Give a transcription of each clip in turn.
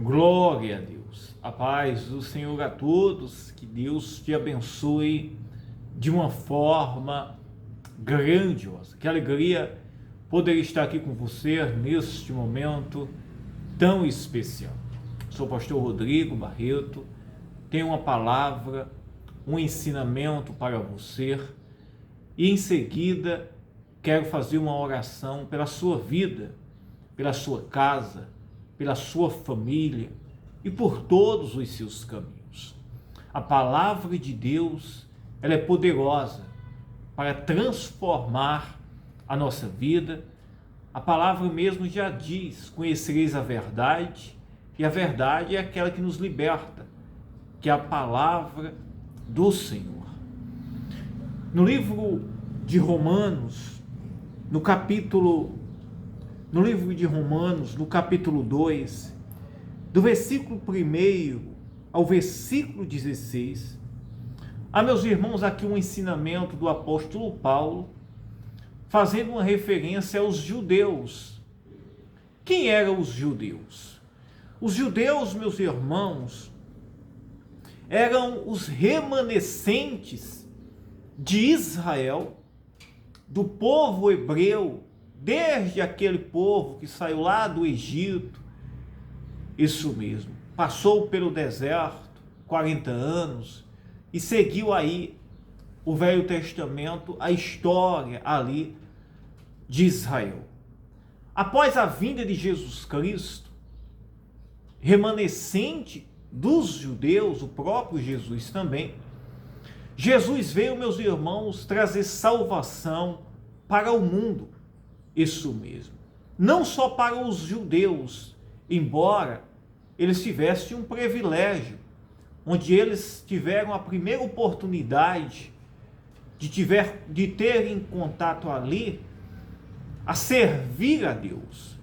Glória a Deus. A paz do Senhor a todos. Que Deus te abençoe de uma forma grandiosa. Que alegria poder estar aqui com você neste momento tão especial. Sou o pastor Rodrigo Barreto. Tenho uma palavra, um ensinamento para você. E em seguida quero fazer uma oração pela sua vida, pela sua casa, pela sua família e por todos os seus caminhos. A palavra de Deus, ela é poderosa para transformar a nossa vida. A palavra mesmo já diz: conhecereis a verdade, e a verdade é aquela que nos liberta, que é a palavra do Senhor. No livro de Romanos, no livro de Romanos, no capítulo 2, do versículo 1 ao versículo 16, há, meus irmãos, aqui um ensinamento do apóstolo Paulo, fazendo uma referência aos judeus. Quem eram os judeus? Os judeus, meus irmãos, eram os remanescentes de Israel, do povo hebreu, desde aquele povo que saiu lá do Egito, isso mesmo, passou pelo deserto 40 anos e seguiu aí o Velho Testamento, a história ali de Israel. Após a vinda de Jesus Cristo, remanescente dos judeus, o próprio Jesus também, Jesus veio, meus irmãos, trazer salvação para o mundo. Isso mesmo. Não só para os judeus, embora eles tivessem um privilégio, onde eles tiveram a primeira oportunidade de ter em contato ali, a servir a Deus,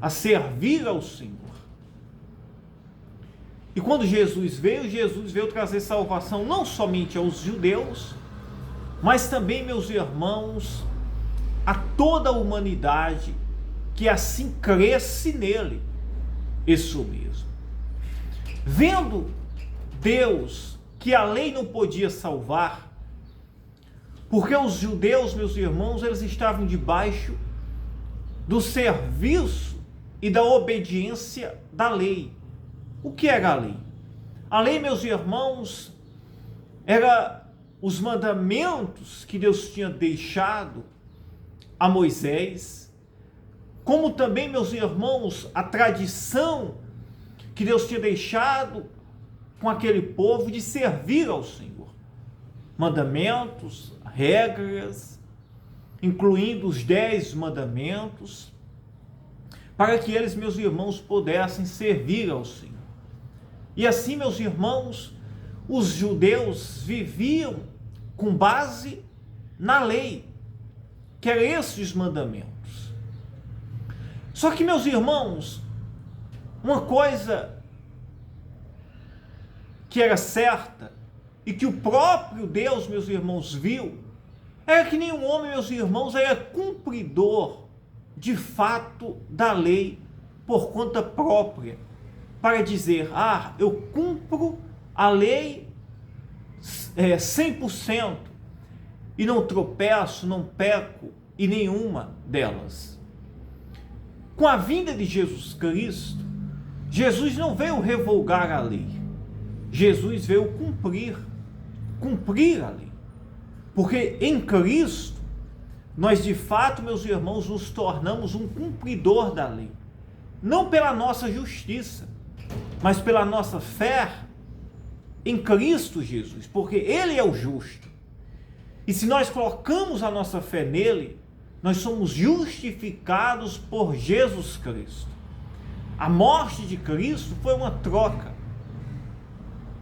a servir ao Senhor. E quando Jesus veio trazer salvação não somente aos judeus, mas também, meus irmãos, a toda a humanidade que assim cresce nele. Isso mesmo. Vendo Deus que a lei não podia salvar, porque os judeus, meus irmãos, eles estavam debaixo do serviço e da obediência da lei. O que era a lei? A lei, meus irmãos, era os mandamentos que Deus tinha deixado a Moisés, como também, meus irmãos, a tradição que Deus tinha deixado com aquele povo de servir ao Senhor. Mandamentos, regras, incluindo os 10 mandamentos, para que eles, meus irmãos, pudessem servir ao Senhor. E assim, meus irmãos, os judeus viviam com base na lei, que eram esses mandamentos. Só que, meus irmãos, uma coisa que era certa e que o próprio Deus, meus irmãos, viu, era que nenhum homem, meus irmãos, era cumpridor de fato da lei por conta própria, para dizer: eu cumpro a lei 100% e não tropeço, não peco em nenhuma delas. Com a vinda de Jesus Cristo, Jesus não veio revogar a lei, Jesus veio cumprir a lei, porque em Cristo nós de fato, meus irmãos, nos tornamos um cumpridor da lei, não pela nossa justiça, mas pela nossa fé em Cristo Jesus, porque Ele é o justo. E se nós colocamos a nossa fé nele, nós somos justificados por Jesus Cristo. A morte de Cristo foi uma troca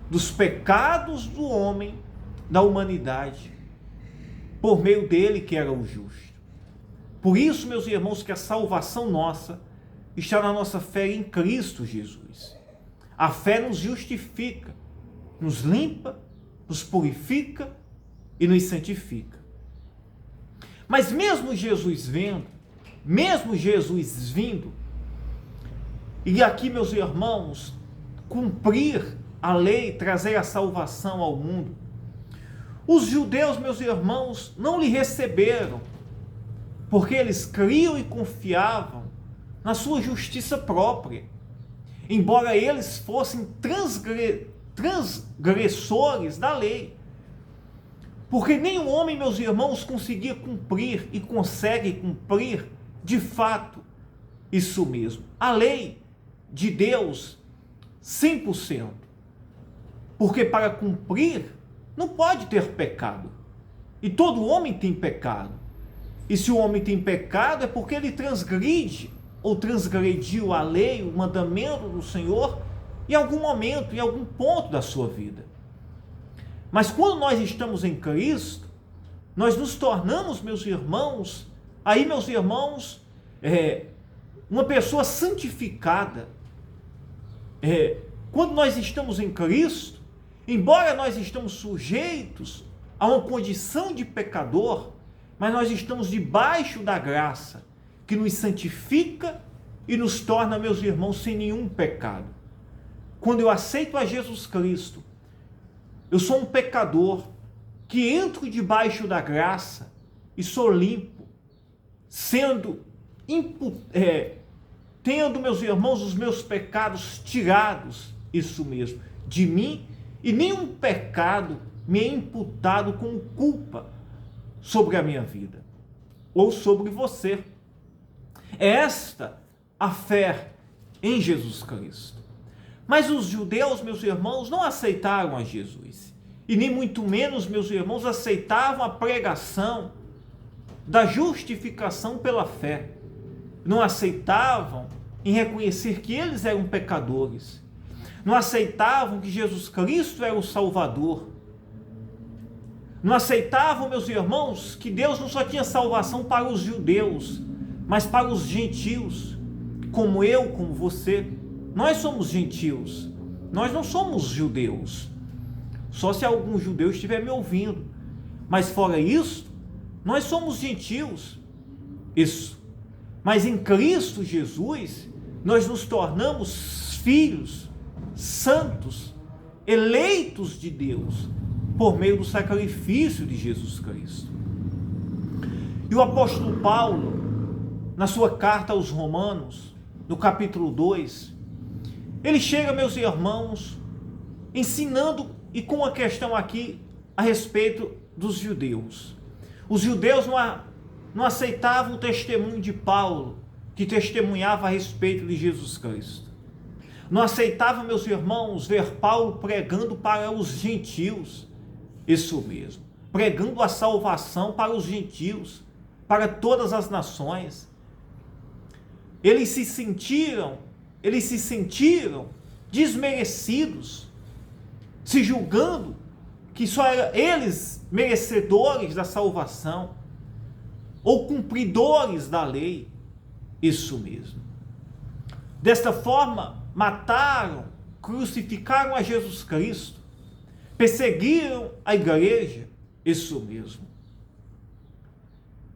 dos pecados do homem, da humanidade, por meio dele que era o justo. Por isso, meus irmãos, que a salvação nossa está na nossa fé em Cristo Jesus. A fé nos justifica, nos limpa, nos purifica e nos santifica. Mas mesmo Jesus vindo, E aqui, meus irmãos, cumprir a lei, trazer a salvação ao mundo. Os judeus, meus irmãos, não lhe receberam, porque eles criam e confiavam na sua justiça própria, embora eles fossem transgressores da lei. Porque nenhum homem, meus irmãos, conseguia cumprir e consegue cumprir de fato isso mesmo. A lei de Deus, 100%. Porque para cumprir, não pode ter pecado. E todo homem tem pecado. E se o homem tem pecado, é porque ele transgride ou transgrediu a lei, o mandamento do Senhor, em algum momento, em algum ponto da sua vida. Mas quando nós estamos em Cristo, nós nos tornamos, meus irmãos, uma pessoa santificada. Quando nós estamos em Cristo, embora nós estamos sujeitos a uma condição de pecador, mas nós estamos debaixo da graça, que nos santifica e nos torna, meus irmãos, sem nenhum pecado. Quando eu aceito a Jesus Cristo, eu sou um pecador que entro debaixo da graça e sou limpo, tendo, meus irmãos, os meus pecados tirados, isso mesmo, de mim, e nenhum pecado me é imputado como culpa sobre a minha vida ou sobre você. É esta a fé em Jesus Cristo. Mas os judeus, meus irmãos, não aceitaram a Jesus. E nem muito menos, meus irmãos, aceitavam a pregação da justificação pela fé. Não aceitavam em reconhecer que eles eram pecadores. Não aceitavam que Jesus Cristo era o Salvador. Não aceitavam, meus irmãos, que Deus não só tinha salvação para os judeus, mas para os gentios, como eu, como você. Nós somos gentios, nós não somos judeus. Só se algum judeu estiver me ouvindo. Mas fora isso, nós somos gentios. Isso. Mas em Cristo Jesus, nós nos tornamos filhos santos, eleitos de Deus, por meio do sacrifício de Jesus Cristo. E o apóstolo Paulo, na sua carta aos Romanos, no capítulo 2, ele chega, meus irmãos, ensinando e com uma questão aqui a respeito dos judeus. Os judeus não aceitavam o testemunho de Paulo, que testemunhava a respeito de Jesus Cristo. Não aceitavam, meus irmãos, ver Paulo pregando para os gentios, isso mesmo, pregando a salvação para os gentios, para todas as nações. Eles se sentiram desmerecidos, se julgando que só eram eles merecedores da salvação, ou cumpridores da lei, isso mesmo. Desta forma, mataram, crucificaram a Jesus Cristo, perseguiram a igreja, isso mesmo.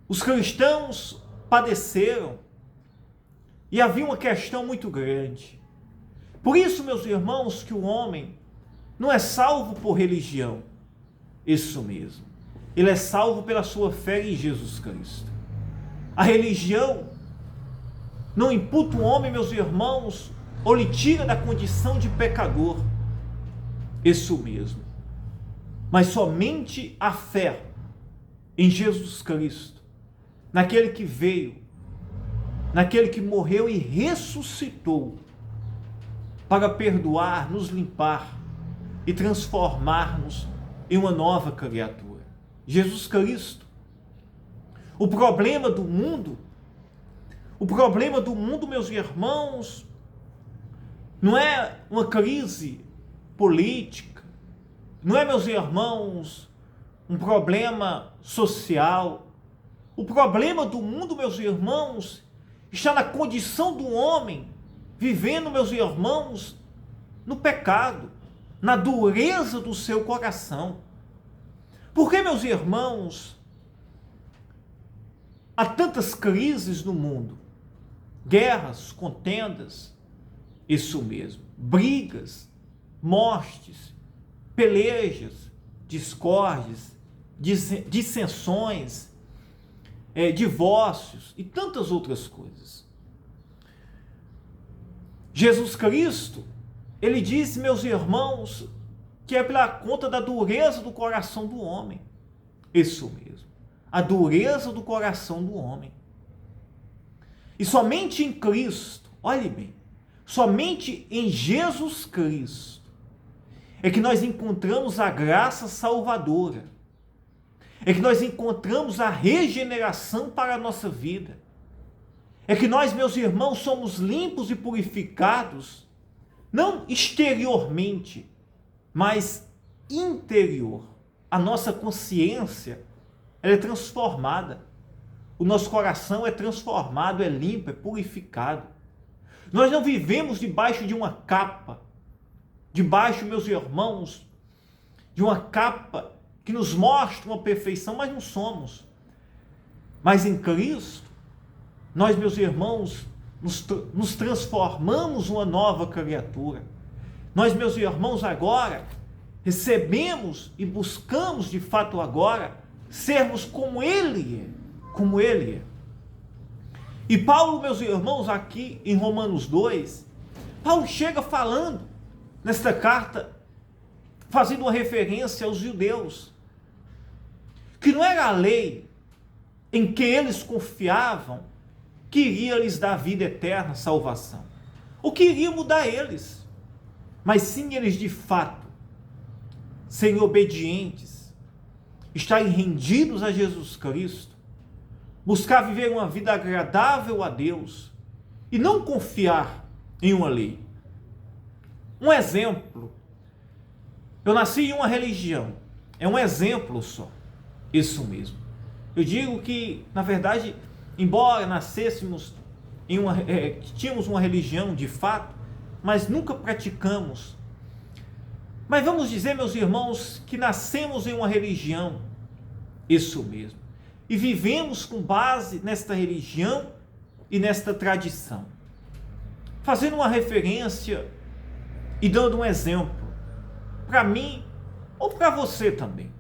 Os cristãos padeceram, e havia uma questão muito grande. Por isso, meus irmãos, que o homem não é salvo por religião. Isso mesmo. Ele é salvo pela sua fé em Jesus Cristo. A religião não imputa o homem, meus irmãos, ou lhe tira da condição de pecador. Isso mesmo. Mas somente a fé em Jesus Cristo, naquele que veio, naquele que morreu e ressuscitou, para perdoar, nos limpar e transformar-nos em uma nova criatura. Jesus Cristo. O problema do mundo, meus irmãos, não é uma crise política, não é, meus irmãos, um problema social. O problema do mundo, meus irmãos, está na condição do homem, vivendo, meus irmãos, no pecado, na dureza do seu coração. Porque, meus irmãos, há tantas crises no mundo, guerras, contendas, Isso mesmo. Brigas, mortes, pelejas, discórdias, dissensões, divórcios e tantas outras coisas. Jesus Cristo, ele disse, meus irmãos, que é pela conta da dureza do coração do homem. Isso mesmo, a dureza do coração do homem. E somente em Cristo, olhe bem, somente em Jesus Cristo é que nós encontramos a graça salvadora, é que nós encontramos a regeneração para a nossa vida, é que nós, meus irmãos, somos limpos e purificados, não exteriormente, mas interior. A nossa consciência, ela é transformada, o nosso coração é transformado, é limpo, é purificado. Nós não vivemos debaixo de uma capa, debaixo, meus irmãos, de uma capa que nos mostra uma perfeição, mas não somos. Mas em Cristo, nós, meus irmãos, nos transformamos uma nova criatura. Nós, meus irmãos, agora recebemos e buscamos de fato agora sermos como Ele é, como Ele é. E Paulo, meus irmãos, aqui em Romanos 2, Paulo chega falando nesta carta, fazendo uma referência aos judeus, que não era a lei em que eles confiavam que iria lhes dar vida eterna, salvação, ou que iria mudar eles, mas sim eles de fato serem obedientes, estarem rendidos a Jesus Cristo, buscar viver uma vida agradável a Deus e não confiar em uma lei. Um exemplo, eu nasci em uma religião, é um exemplo só, isso mesmo. Eu digo que, na verdade, embora nascêssemos em tínhamos uma religião de fato, mas nunca praticamos. Mas vamos dizer, meus irmãos, que nascemos em uma religião, isso mesmo, e vivemos com base nesta religião e nesta tradição. Fazendo uma referência e dando um exemplo, para mim ou para você também.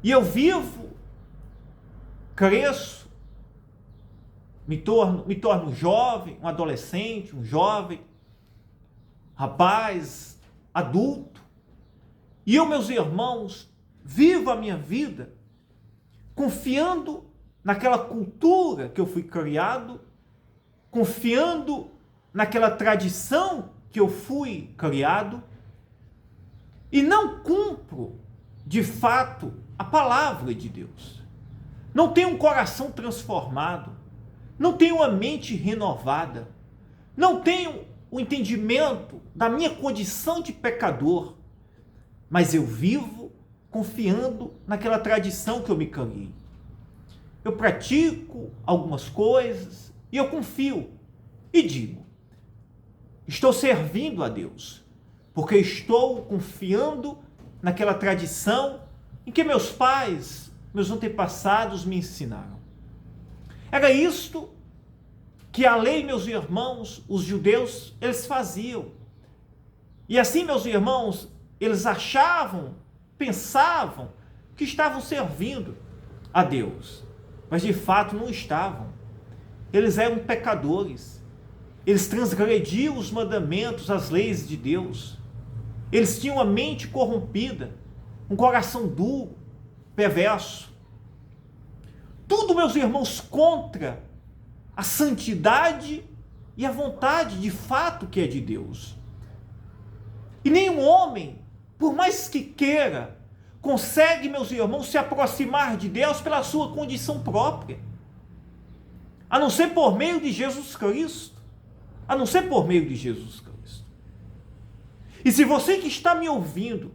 E eu vivo, cresço, me torno jovem, um adolescente, um jovem, rapaz, adulto. E eu, meus irmãos, vivo a minha vida confiando naquela cultura que eu fui criado, confiando naquela tradição que eu fui criado, e não cumpro, de fato, a palavra de Deus. Não tenho um coração transformado, não tenho uma mente renovada, não tenho o entendimento da minha condição de pecador, mas eu vivo confiando naquela tradição que eu me criei. Eu pratico algumas coisas e eu confio e digo, estou servindo a Deus, porque estou confiando naquela tradição em que meus pais, meus antepassados me ensinaram. Era isto que a lei, meus irmãos, os judeus, eles faziam. E assim, meus irmãos, eles achavam, pensavam que estavam servindo a Deus, mas de fato não estavam. Eles eram pecadores, eles transgrediam os mandamentos, as leis de Deus, eles tinham a mente corrompida, um coração duro, perverso. Tudo, meus irmãos, contra a santidade e a vontade de fato que é de Deus. E nenhum homem, por mais que queira, consegue, meus irmãos, se aproximar de Deus pela sua condição própria, a não ser por meio de Jesus Cristo, a não ser por meio de Jesus Cristo. E se você que está me ouvindo,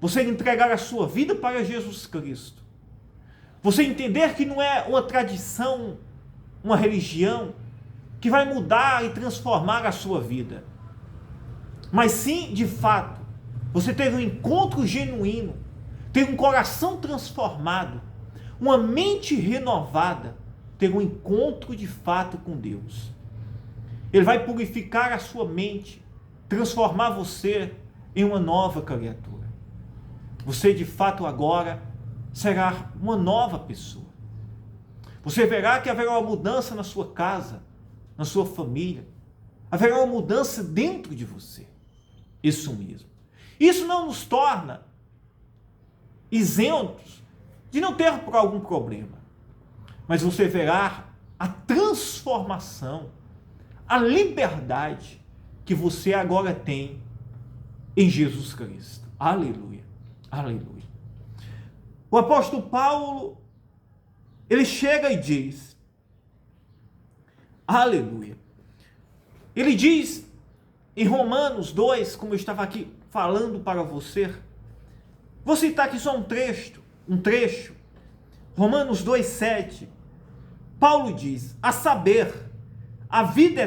você entregar a sua vida para Jesus Cristo, você entender que não é uma tradição, uma religião que vai mudar e transformar a sua vida, mas sim, de fato, você ter um encontro genuíno, ter um coração transformado, uma mente renovada, ter um encontro de fato com Deus. Ele vai purificar a sua mente, transformar você em uma nova criatura. Você de fato agora será uma nova pessoa. Você verá que haverá uma mudança na sua casa, na sua família. Haverá uma mudança dentro de você. Isso mesmo. Isso não nos torna isentos de não ter algum problema. Mas você verá a transformação, a liberdade que você agora tem em Jesus Cristo. Aleluia. Aleluia. O apóstolo Paulo, ele chega e diz, aleluia. Ele diz em Romanos 2, como eu estava aqui falando para você, vou citar aqui só um trecho, Romanos 2,7, Paulo diz, a saber, a vida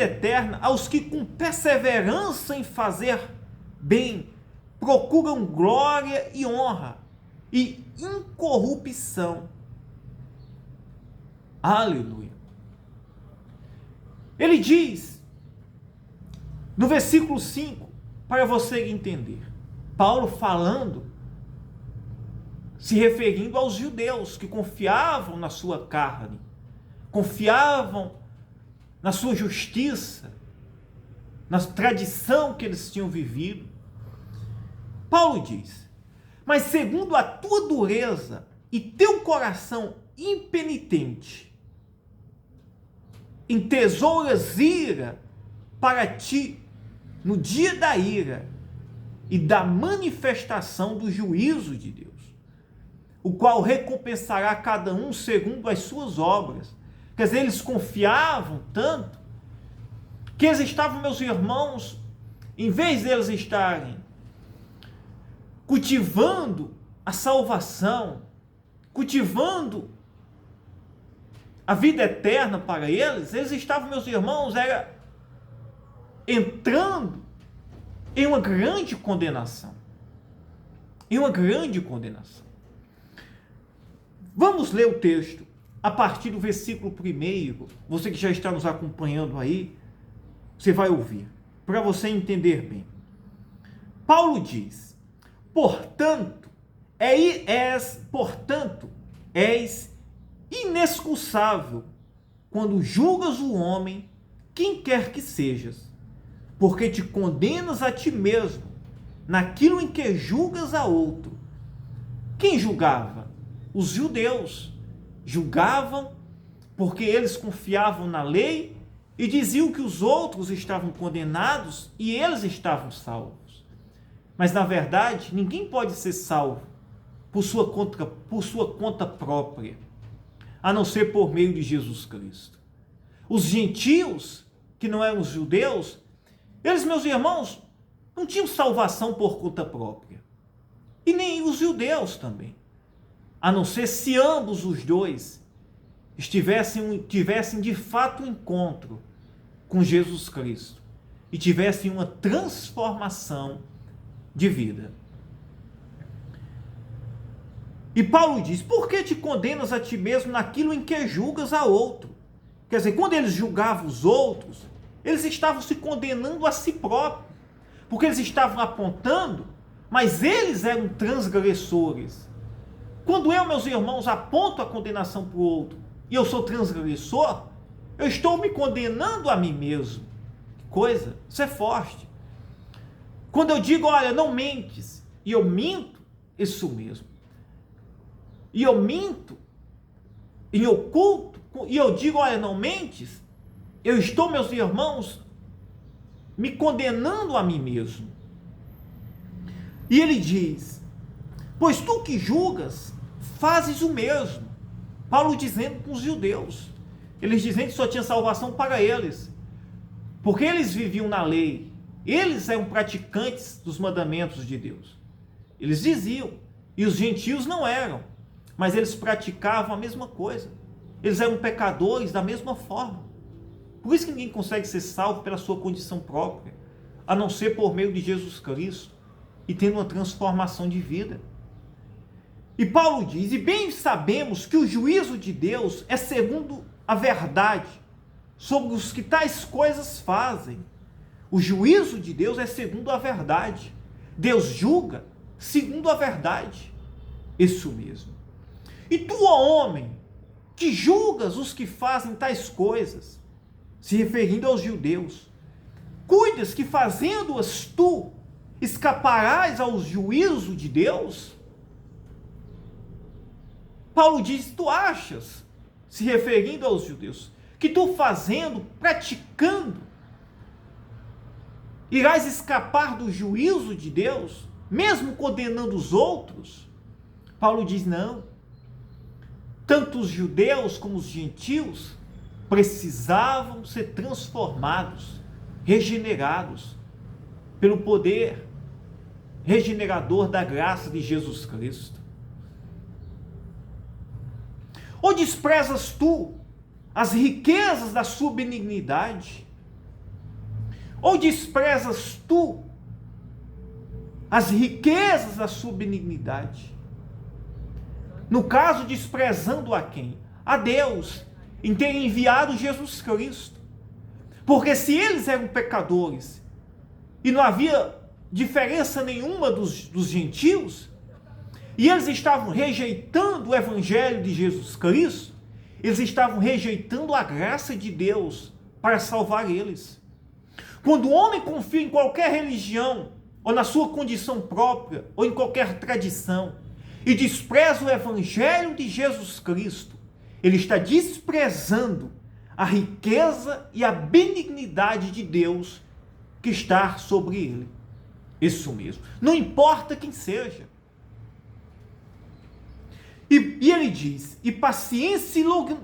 eterna aos que com perseverança em fazer bem, procuram glória e honra e incorrupção. Aleluia. Ele diz, no versículo 5, para você entender, Paulo falando, se referindo aos judeus que confiavam na sua carne, confiavam na sua justiça, na tradição que eles tinham vivido. Paulo diz, mas segundo a tua dureza e teu coração impenitente, entesouras ira para ti no dia da ira e da manifestação do juízo de Deus, o qual recompensará cada um segundo as suas obras. Quer dizer, eles confiavam tanto que eles estavam, meus irmãos, em vez deles estarem cultivando a salvação, cultivando a vida eterna para eles, eles estavam, meus irmãos, entrando em uma grande condenação. Em uma grande condenação. Vamos ler o texto a partir do versículo 1. Você que já está nos acompanhando aí, você vai ouvir, para você entender bem. Paulo diz, portanto, és inexcusável quando julgas o homem, quem quer que sejas, porque te condenas a ti mesmo naquilo em que julgas a outro. Quem julgava? Os judeus julgavam porque eles confiavam na lei e diziam que os outros estavam condenados e eles estavam salvos. Mas na verdade, ninguém pode ser salvo por sua conta própria, a não ser por meio de Jesus Cristo. Os gentios, que não eram os judeus, eles, meus irmãos, não tinham salvação por conta própria. E nem os judeus também. A não ser se ambos os dois tivessem de fato um encontro com Jesus Cristo e tivessem uma transformação de vida. E Paulo diz, por que te condenas a ti mesmo naquilo em que julgas a outro? Quer dizer, quando eles julgavam os outros, eles estavam se condenando a si próprios, porque eles estavam apontando, mas eles eram transgressores. Quando eu, meus irmãos, aponto a condenação para o outro, e eu sou transgressor, eu estou me condenando a mim mesmo. Que coisa, isso é forte. Quando eu digo, olha, não mentes, e eu minto, isso mesmo. E eu minto, em oculto, e eu digo, olha, não mentes, eu estou, meus irmãos, me condenando a mim mesmo. E ele diz, pois tu que julgas, fazes o mesmo. Paulo dizendo com os judeus, eles dizendo que só tinha salvação para eles, porque eles viviam na lei, eles eram praticantes dos mandamentos de Deus. Eles diziam, e os gentios não eram, mas eles praticavam a mesma coisa. Eles eram pecadores da mesma forma. Por isso que ninguém consegue ser salvo pela sua condição própria, a não ser por meio de Jesus Cristo e tendo uma transformação de vida. E Paulo diz: e bem sabemos que o juízo de Deus é segundo a verdade sobre os que tais coisas fazem. O juízo de Deus é segundo a verdade. Deus julga segundo a verdade. Isso mesmo. E tu, ó homem, que julgas os que fazem tais coisas, se referindo aos judeus, cuidas que fazendo-as tu escaparás ao juízo de Deus? Paulo diz: tu achas, se referindo aos judeus, que tu fazendo, praticando, irás escapar do juízo de Deus, mesmo condenando os outros? Paulo diz: não. Tanto os judeus como os gentios precisavam ser transformados, regenerados, pelo poder regenerador da graça de Jesus Cristo. Ou desprezas tu as riquezas da sua benignidade? Ou desprezas tu as riquezas da sua benignidade? No caso, desprezando a quem? A Deus, em ter enviado Jesus Cristo. Porque se eles eram pecadores e não havia diferença nenhuma dos gentios, e eles estavam rejeitando o evangelho de Jesus Cristo, eles estavam rejeitando a graça de Deus para salvar eles. Quando o homem confia em qualquer religião, ou na sua condição própria, ou em qualquer tradição, e despreza o evangelho de Jesus Cristo, ele está desprezando a riqueza e a benignidade de Deus que está sobre ele. Isso mesmo. Não importa quem seja. E ele diz: e paciência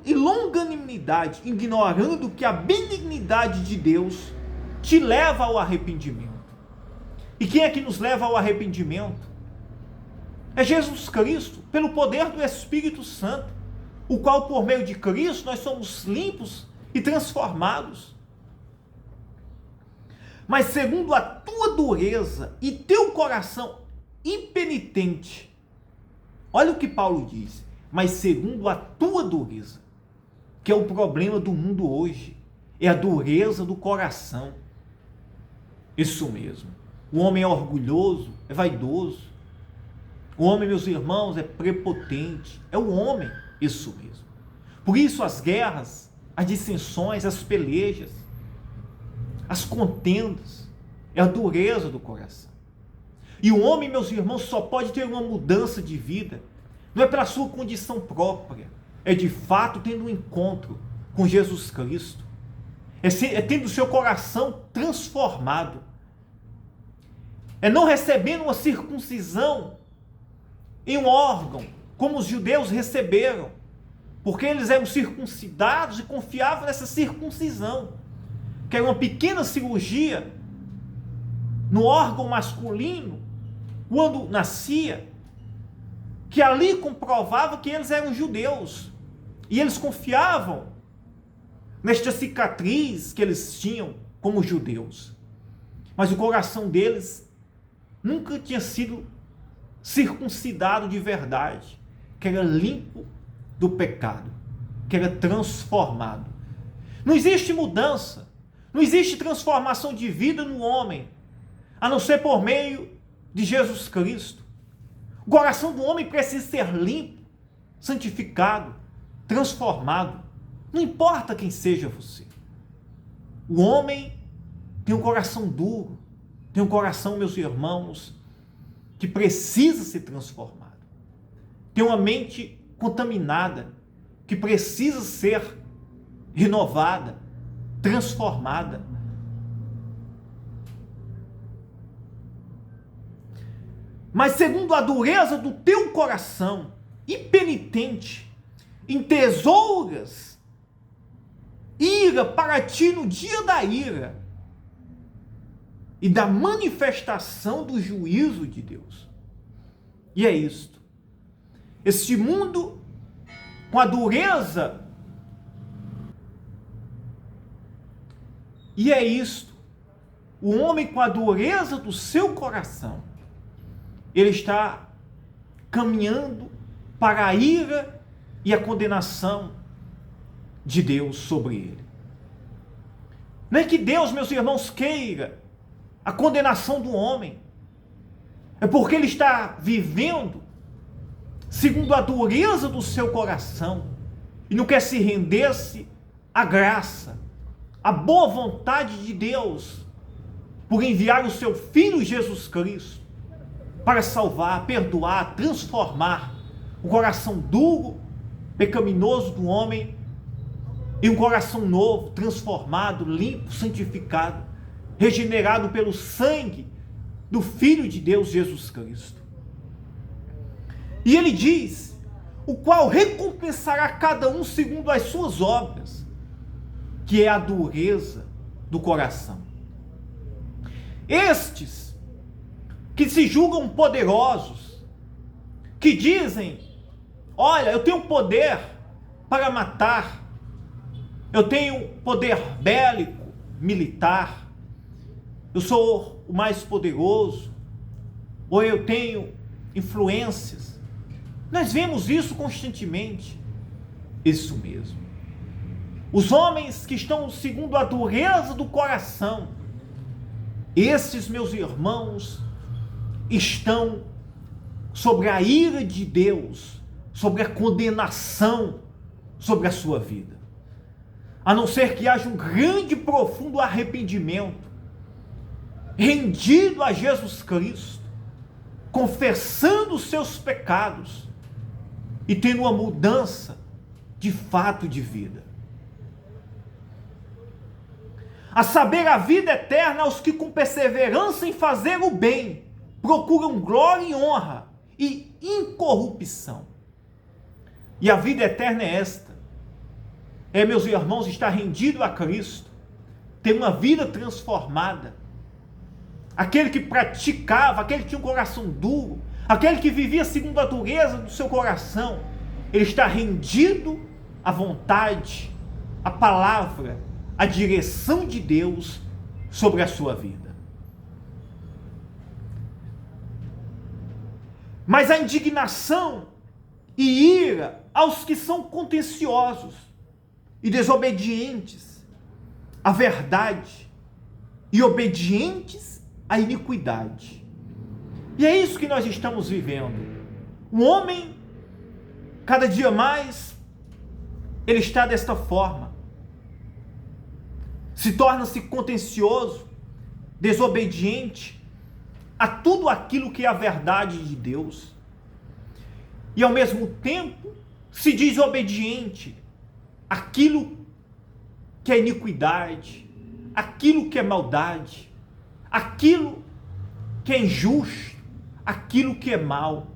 e longanimidade, ignorando que a benignidade de Deus te leva ao arrependimento. E quem é que nos leva ao arrependimento? É Jesus Cristo, pelo poder do Espírito Santo, o qual, por meio de Cristo, nós somos limpos e transformados. Mas segundo a tua dureza e teu coração impenitente, olha o que Paulo diz: mas segundo a tua dureza, que é o problema do mundo hoje, é a dureza do coração. Isso mesmo. O homem é orgulhoso, é vaidoso. O homem, meus irmãos, é prepotente. É o homem, isso mesmo. Por isso as guerras, as dissensões, as pelejas, as contendas, é a dureza do coração. E o homem, meus irmãos, só pode ter uma mudança de vida, não é pela sua condição própria, é de fato tendo um encontro com Jesus Cristo, é tendo o seu coração transformado, é não recebendo uma circuncisão em um órgão, como os judeus receberam, porque eles eram circuncidados e confiavam nessa circuncisão, que era uma pequena cirurgia no órgão masculino, quando nascia, que ali comprovava que eles eram judeus, e eles confiavam nesta cicatriz que eles tinham como judeus, mas o coração deles nunca tinha sido circuncidado de verdade, que era limpo do pecado, que era transformado. Não existe mudança, não existe transformação de vida no homem, a não ser por meio de Jesus Cristo. O coração do homem precisa ser limpo, santificado, transformado. Não importa quem seja você. O homem tem um coração duro, tem um coração, meus irmãos, que precisa ser transformado. Tem uma mente contaminada, que precisa ser renovada, transformada. Mas segundo a dureza do teu coração, impenitente, entesouras ira para ti no dia da ira e da manifestação do juízo de Deus. E é isto. Este mundo, com a dureza, e é isto, o homem com a dureza do seu coração, ele está caminhando para a ira e a condenação de Deus sobre ele. Não é que Deus, meus irmãos, queira a condenação do homem. É porque ele está vivendo segundo a dureza do seu coração e não quer se render-se à graça, à boa vontade de Deus, por enviar o seu Filho Jesus Cristo para salvar, perdoar, transformar o coração duro, pecaminoso do homem em um coração novo, transformado, limpo, santificado, regenerado pelo sangue do Filho de Deus, Jesus Cristo. E ele diz, o qual recompensará cada um segundo as suas obras, que é a dureza do coração. Estes que se julgam poderosos, que dizem, olha, eu tenho poder para matar, eu tenho poder bélico, militar, eu sou o mais poderoso, ou eu tenho influências. Nós vemos isso constantemente. Isso mesmo. Os homens que estão segundo a dureza do coração, esses, meus irmãos, estão sobre a ira de Deus, sobre a condenação sobre a sua vida. A não ser que haja um grande e profundo arrependimento, rendido a Jesus Cristo, confessando os seus pecados e tendo uma mudança de fato de vida. A saber, a vida eterna aos que com perseverança em fazer o bem procuram glória e honra e incorrupção. E a vida eterna é esta. É, meus irmãos, estar rendido a Cristo, ter uma vida transformada. Aquele que praticava, aquele que tinha um coração duro, aquele que vivia segundo a dureza do seu coração, ele está rendido à vontade, à palavra, à direção de Deus sobre a sua vida. Mas a indignação e ira aos que são contenciosos e desobedientes à verdade e obedientes à iniquidade. E é isso que nós estamos vivendo. O homem, cada dia mais, ele está desta forma. Se torna-se contencioso, desobediente a tudo aquilo que é a verdade de Deus. E ao mesmo tempo, se diz obediente àquilo que é iniquidade, aquilo que é maldade, aquilo que é injusto, aquilo que é mal.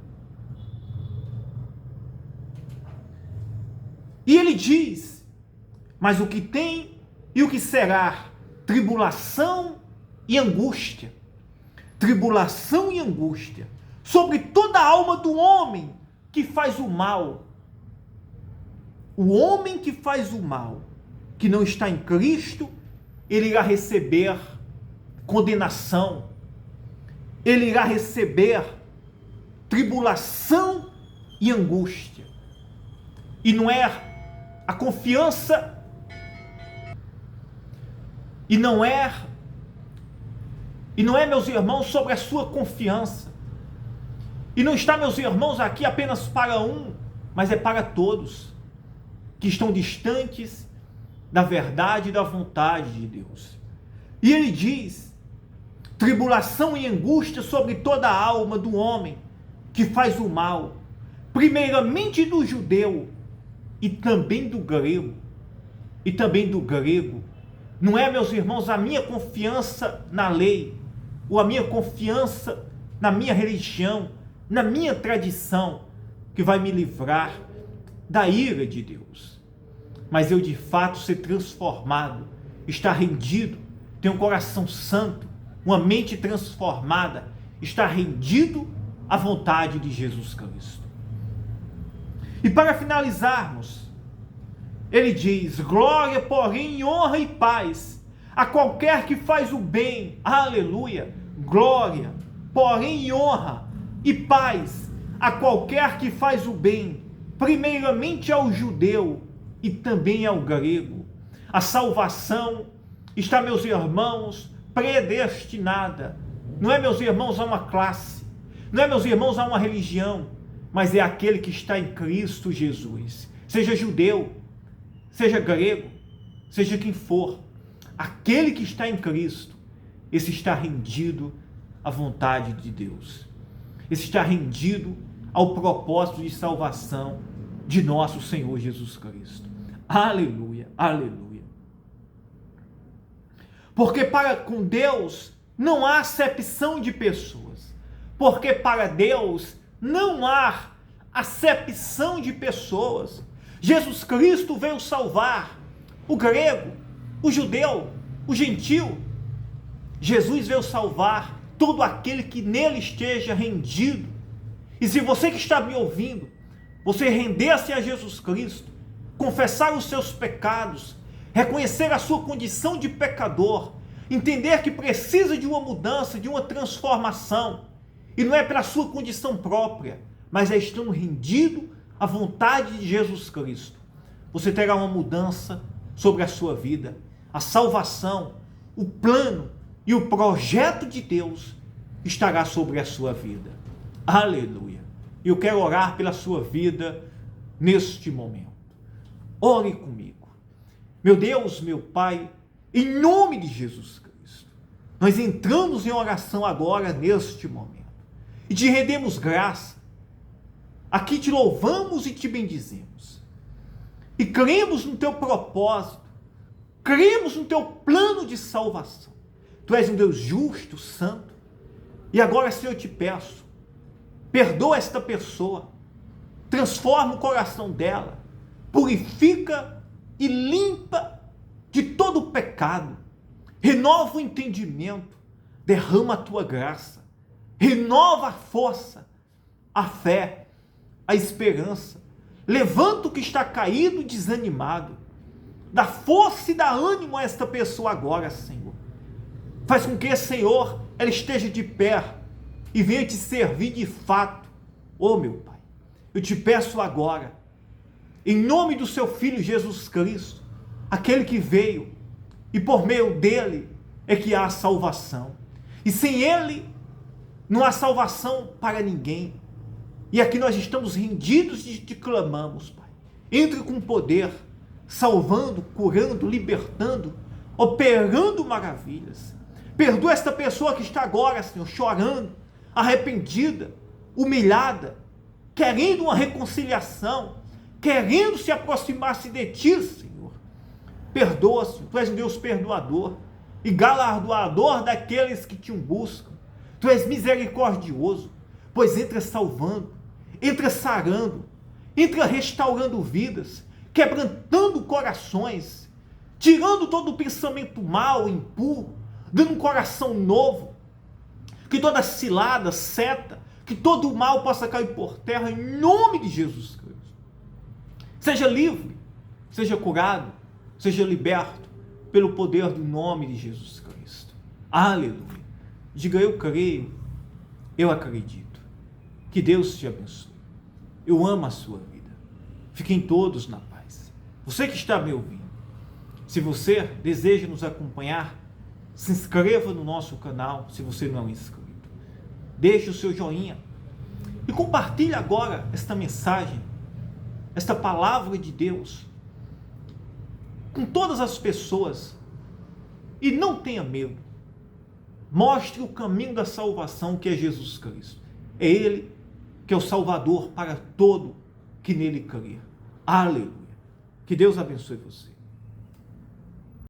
E ele diz, mas o que tem e o que será tribulação e angústia, sobre toda a alma do homem que faz o mal. O homem que faz o mal, que não está em Cristo, ele irá receber condenação, ele irá receber tribulação e angústia. E não é a confiança, e não é, meus irmãos, sobre a sua confiança. E não está, meus irmãos, aqui apenas para um, mas é para todos que estão distantes da verdade e da vontade de Deus. E ele diz, tribulação e angústia sobre toda a alma do homem que faz o mal, primeiramente do judeu e também do grego. Não é, meus irmãos, a minha confiança na lei, ou a minha confiança na minha religião, na minha tradição, que vai me livrar da ira de Deus. Mas eu de fato ser transformado, estar rendido, ter um coração santo, uma mente transformada, estar rendido à vontade de Jesus Cristo. E para finalizarmos, ele diz, glória, porém, honra e paz a qualquer que faz o bem, aleluia, glória, porém, honra e paz a qualquer que faz o bem, primeiramente ao judeu e também ao grego. A salvação está, meus irmãos, predestinada. Não é, meus irmãos, a uma classe, não é, meus irmãos, a uma religião, mas é aquele que está em Cristo Jesus. Seja judeu, seja grego, seja quem for, aquele que está em Cristo, esse está rendido à vontade de Deus. Esse está rendido ao propósito de salvação de nosso Senhor Jesus Cristo. Aleluia, aleluia. Porque para com Deus não há acepção de pessoas. Porque para Deus não há acepção de pessoas. Jesus Cristo veio salvar o grego, o judeu, o gentil. Jesus veio salvar todo aquele que nele esteja rendido. E se você que está me ouvindo, você render-se a Jesus Cristo, confessar os seus pecados, reconhecer a sua condição de pecador, entender que precisa de uma mudança, de uma transformação, e não é pela sua condição própria, mas é estando rendido à vontade de Jesus Cristo, você terá uma mudança sobre a sua vida. A salvação, o plano e o projeto de Deus estará sobre a sua vida. Aleluia. Eu quero orar pela sua vida neste momento. Ore comigo. Meu Deus, meu Pai, em nome de Jesus Cristo, nós entramos em oração agora neste momento e te rendemos graça. Aqui te louvamos e te bendizemos. E cremos no teu propósito, cremos no teu plano de salvação. Tu és um Deus justo, santo. E agora, Senhor, eu te peço, perdoa esta pessoa, transforma o coração dela, purifica e limpa de todo o pecado, renova o entendimento, derrama a tua graça, renova a força, a fé, a esperança, levanta o que está caído e desanimado, dá força e dá ânimo a esta pessoa agora, Senhor. Faz com que, Senhor, ela esteja de pé e venha te servir de fato. Oh, meu Pai, eu te peço agora, em nome do seu Filho Jesus Cristo, aquele que veio e por meio dele é que há salvação. E sem ele não há salvação para ninguém. E aqui nós estamos rendidos e te clamamos, Pai. Entre com poder, salvando, curando, libertando, operando maravilhas. Perdoa esta pessoa que está agora, Senhor, chorando, arrependida, humilhada, querendo uma reconciliação, querendo se aproximar-se de Ti, Senhor. Perdoa, Senhor. Tu és um Deus perdoador e galardoador daqueles que Te buscam. Tu és misericordioso, pois entra salvando, entra sarando, entra restaurando vidas, quebrantando corações, tirando todo o pensamento mau, impuro, dando um coração novo, que toda cilada, seta, que todo o mal possa cair por terra em nome de Jesus Cristo. Seja livre, seja curado, seja liberto pelo poder do nome de Jesus Cristo. Aleluia. Diga: eu creio, eu acredito. Que Deus te abençoe. Eu amo a sua vida. Fiquem todos na paz. Você que está me ouvindo, se você deseja nos acompanhar, se inscreva no nosso canal, se você não é inscrito. Deixe o seu joinha e compartilhe agora esta mensagem, esta palavra de Deus com todas as pessoas. E não tenha medo. Mostre o caminho da salvação, que é Jesus Cristo. É Ele que é o Salvador para todo que nele crer. Aleluia. Que Deus abençoe você.